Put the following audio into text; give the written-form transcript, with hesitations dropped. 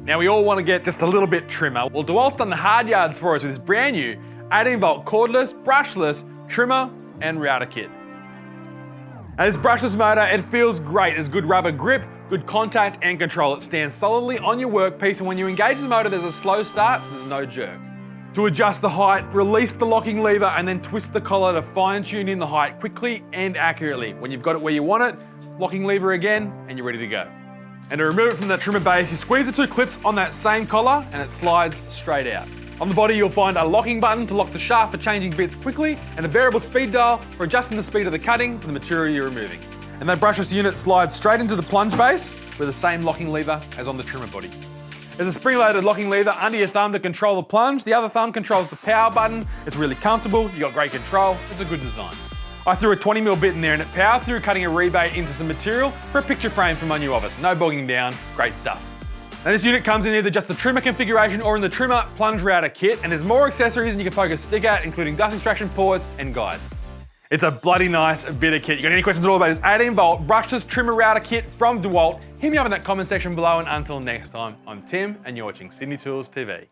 Now we all want to get just a little bit trimmer. Well, DeWalt's done the hard yards for us with this brand new 18-volt cordless, brushless trimmer and router kit. Now this brushless motor, it feels great. There's good rubber grip, good contact and control. It stands solidly on your workpiece, and when you engage the motor, there's a slow start, so there's no jerk. To adjust the height, release the locking lever and then twist the collar to fine tune in the height quickly and accurately. When you've got it where you want it, locking lever again and you're ready to go. And to remove it from the trimmer base, you squeeze the two clips on that same collar and it slides straight out. On the body, you'll find a locking button to lock the shaft for changing bits quickly and a variable speed dial for adjusting the speed of the cutting for the material you're removing. And that brushless unit slides straight into the plunge base with the same locking lever as on the trimmer body. There's a spring-loaded locking lever under your thumb to control the plunge. The other thumb controls the power button. It's really comfortable, you got great control, it's a good design. I threw a 20mm bit in there and it powered through cutting a rebate into some material for a picture frame for my new office. No bogging down, great stuff. Now this unit comes in either just the trimmer configuration or in the trimmer plunge router kit, and there's more accessories than you can poke a stick at, including dust extraction ports and guide. It's a bloody nice bit of kit. You got any questions at all about this 18-volt brushless trimmer router kit from DeWalt, hit me up in that comment section below, and until next time, I'm Tim and you're watching Sydney Tools TV.